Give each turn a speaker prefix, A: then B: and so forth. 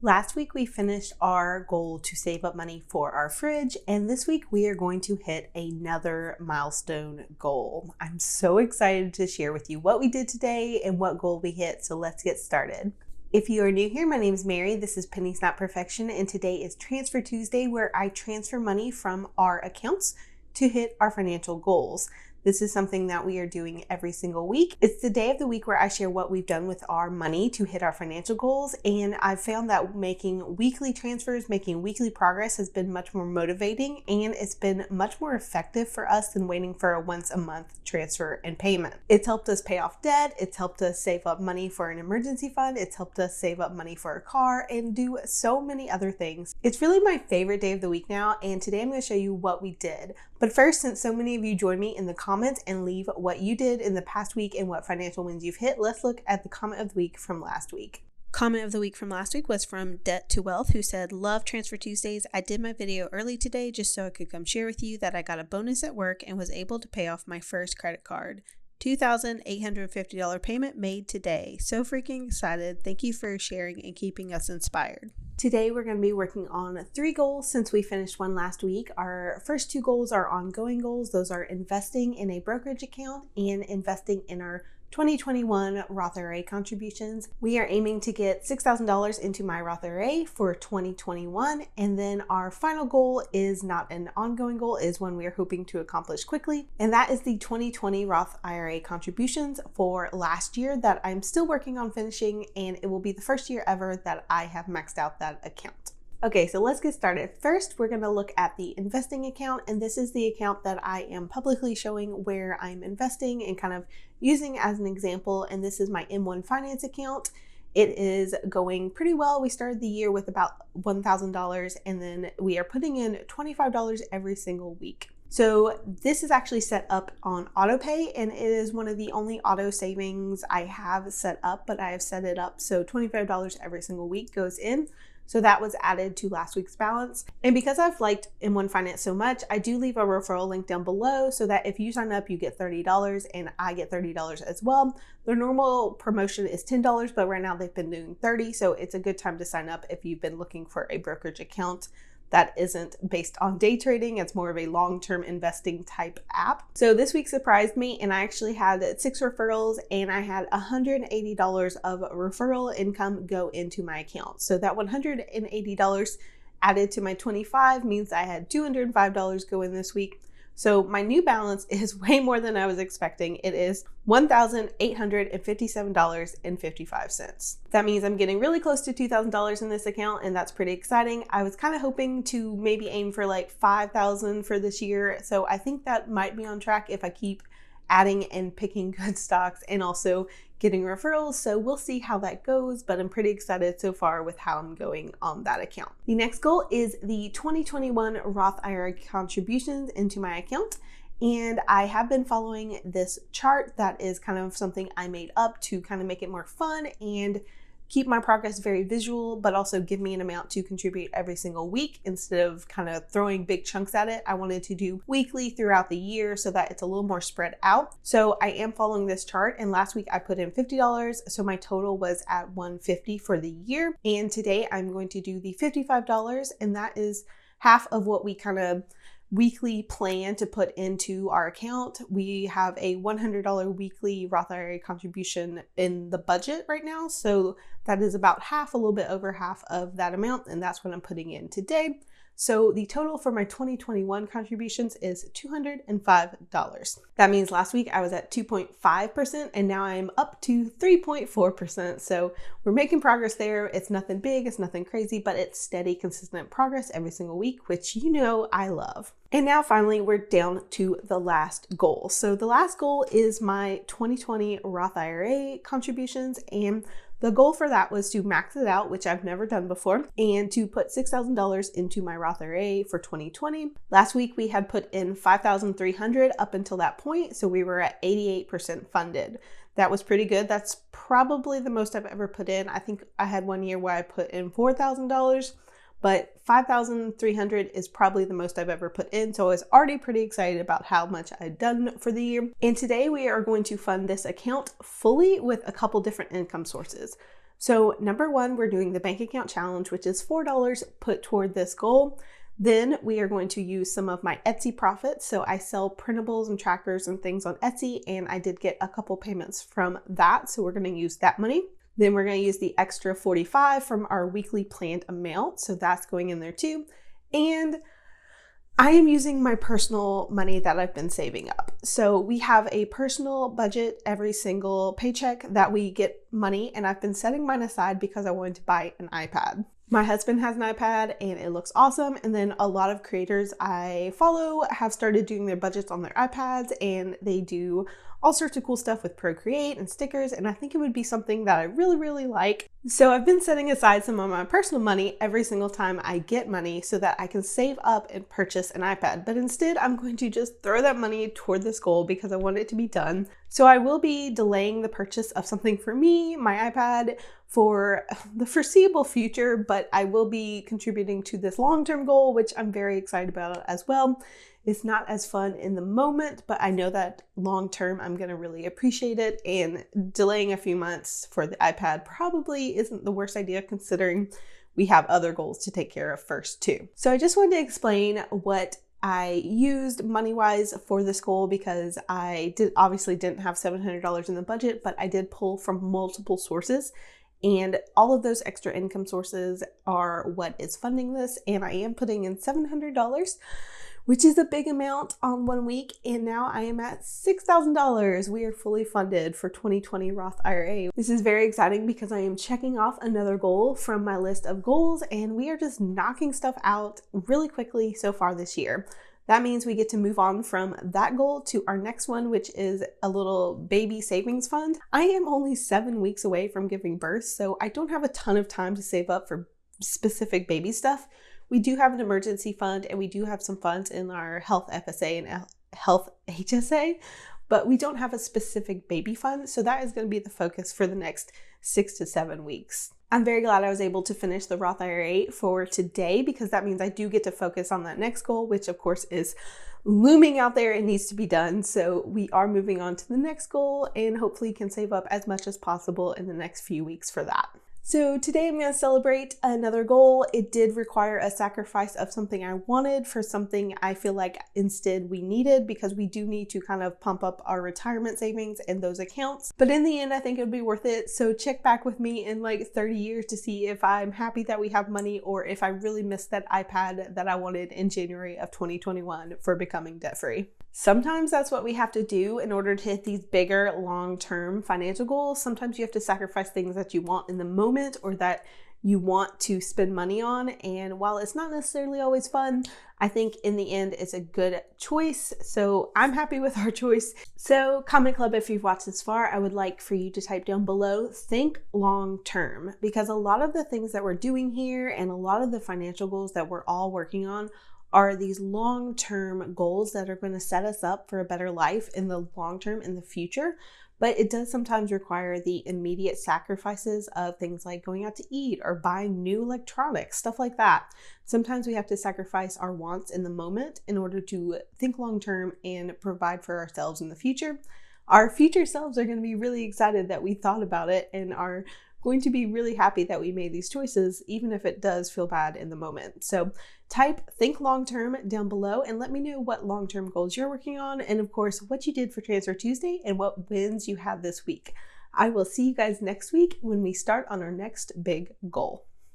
A: Last week we finished our goal to save up money for our fridge, and this week we are going to hit another milestone goal. I'm so excited to share with you what we did today and what goal we hit, so let's get started. If you are new here, my name is Mary. This is Pennies Not Perfection, and today is Transfer Tuesday, where I transfer money from our accounts to hit our financial goals. This is something that we are doing every single week. It's the day of the week where I share what we've done with our money to hit our financial goals. And I've found that making weekly transfers, making weekly progress has been much more motivating, and it's been much more effective for us than waiting for a once a month transfer and payment. It's helped us pay off debt. It's helped us save up money for an emergency fund. It's helped us save up money for a car and do so many other things. It's really my favorite day of the week now. And today I'm going to show you what we did. But first, since so many of you joined me in the comments and leave what you did in the past week and what financial wins you've hit, let's look at the comment of the week from last week. Comment of the week from last week was from Debt to Wealth, who said, "Love Transfer Tuesdays. I did my video early today just so I could come share with you that I got a bonus at work and was able to pay off my first credit card. $2,850 payment made today. So freaking excited. Thank you for sharing and keeping us inspired." Today, we're going to be working on 3 goals since we finished one last week. Our first 2 goals are ongoing goals. Those are investing in a brokerage account and investing in our 2021 Roth IRA contributions. We are aiming to get $6,000 into my Roth IRA for 2021. And then our final goal is not an ongoing goal, is one we are hoping to accomplish quickly. And that is the 2020 Roth IRA contributions for last year that I'm still working on finishing. And it will be the first year ever that I have maxed out that account. Okay, so let's get started. First, we're going to look at the investing account, and this is the account that I am publicly showing where I'm investing and kind of using as an example, and this is my M1 Finance account. It is going pretty well. We started the year with about $1,000, and then we are putting in $25 every single week. So this is actually set up on auto pay, and it is one of the only auto savings I have set up, but I have set it up so $25 every single week goes in. So that was added to last week's balance. And because I've liked M1 Finance so much, I do leave a referral link down below so that if you sign up, you get $30 and I get $30 as well. Their normal promotion is $10, but right now they've been doing $30. So it's a good time to sign up if you've been looking for a brokerage account that isn't based on day trading. It's more of a long-term investing type app. So this week surprised me, and I actually had 6 referrals and I had $180 of referral income go into my account. So that $180 added to my $25 means I had $205 go in this week. So my new balance is way more than I was expecting. It is $1,857.55. That means I'm getting really close to $2,000 in this account, and that's pretty exciting. I was kind of hoping to maybe aim for like $5,000 for this year. So I think that might be on track if I keep adding and picking good stocks and also getting referrals. So we'll see how that goes, but I'm pretty excited so far with how I'm going on that account. The next goal is the 2021 Roth IRA contributions into my account. And I have been following this chart that is kind of something I made up to kind of make it more fun and keep my progress very visual, but also give me an amount to contribute every single week instead of kind of throwing big chunks at it. I wanted to do weekly throughout the year so that it's a little more spread out. So I am following this chart, and last week I put in $50, so my total was at $150 for the year. And today I'm going to do the $55, and that is half of what we kind of weekly plan to put into our account. We have a $100 weekly Roth IRA contribution in the budget right now. So that is about half, a little bit over half of that amount. And that's what I'm putting in today. So the total for my 2021 contributions is $205. That means last week I was at 2.5% and now I'm up to 3.4%. So we're making progress there. It's nothing big, it's nothing crazy, but it's steady, consistent progress every single week, which you know I love. And now finally, we're down to the last goal. So the last goal is my 2020 Roth IRA contributions, and the goal for that was to max it out, which I've never done before, and to put $6,000 into my Roth IRA for 2020. Last week, we had put in $5,300 up until that point, so we were at 88% funded. That was pretty good. That's probably the most I've ever put in. I think I had one year where I put in $4,000, but $5,300 is probably the most I've ever put in. So I was already pretty excited about how much I'd done for the year. And today we are going to fund this account fully with a couple different income sources. So number one, we're doing the bank account challenge, which is $4 put toward this goal. Then we are going to use some of my Etsy profits. So I sell printables and trackers and things on Etsy, and I did get a couple payments from that. So we're going to use that money. Then we're going to use the extra $45 from our weekly planned amount. So that's going in there too. And I am using my personal money that I've been saving up. So we have a personal budget every single paycheck that we get money, and I've been setting mine aside because I wanted to buy an iPad. My husband has an iPad and it looks awesome. And then a lot of creators I follow have started doing their budgets on their iPads, and they do all sorts of cool stuff with Procreate and stickers. And I think it would be something that I really, really like. So I've been setting aside some of my personal money every single time I get money so that I can save up and purchase an iPad. But instead, I'm going to just throw that money toward this goal because I want it to be done. So I will be delaying the purchase of something for me, my iPad, for the foreseeable future, but I will be contributing to this long-term goal, which I'm very excited about as well. It's not as fun in the moment, but I know that long-term I'm going to really appreciate it, and delaying a few months for the iPad probably isn't the worst idea considering we have other goals to take care of first too. So I just wanted to explain what I used money-wise for this goal because I obviously didn't have $700 in the budget, but I did pull from multiple sources. And all of those extra income sources are what is funding this. And I am putting in $700, which is a big amount on 1 week. And now I am at $6,000. We are fully funded for 2020 Roth IRA. This is very exciting because I am checking off another goal from my list of goals, and we are just knocking stuff out really quickly so far this year. That means we get to move on from that goal to our next one, which is a little baby savings fund. I am only 7 weeks away from giving birth, so I don't have a ton of time to save up for specific baby stuff. We do have an emergency fund, and we do have some funds in our health FSA and health HSA, but we don't have a specific baby fund. So that is going to be the focus for the next 6 to 7 weeks. I'm very glad I was able to finish the Roth IRA for today because that means I do get to focus on that next goal, which of course is looming out there and needs to be done. So we are moving on to the next goal and hopefully can save up as much as possible in the next few weeks for that. So today I'm going to celebrate another goal. It did require a sacrifice of something I wanted for something I feel like instead we needed, because we do need to kind of pump up our retirement savings in those accounts. But in the end, I think it would be worth it. So check back with me in like 30 years to see if I'm happy that we have money or if I really missed that iPad that I wanted in January of 2021 for becoming debt-free. Sometimes that's what we have to do in order to hit these bigger long-term financial goals. Sometimes you have to sacrifice things that you want in the moment or that you want to spend money on. And while it's not necessarily always fun, I think in the end it's a good choice. So I'm happy with our choice. So comment club, if you've watched this far, I would like for you to type down below, think long-term, because a lot of the things that we're doing here and a lot of the financial goals that we're all working on are these long-term goals that are going to set us up for a better life in the long term, in the future. But it does sometimes require the immediate sacrifices of things like going out to eat or buying new electronics, stuff like that. Sometimes we have to sacrifice our wants in the moment in order to think long-term and provide for ourselves in the future. Our future selves are going to be really excited that we thought about it and are going to be really happy that we made these choices, even if it does feel bad in the moment. So type think long-term down below and let me know what long-term goals you're working on, and of course what you did for Transfer Tuesday and what wins you had this week. I will see you guys next week when we start on our next big goal.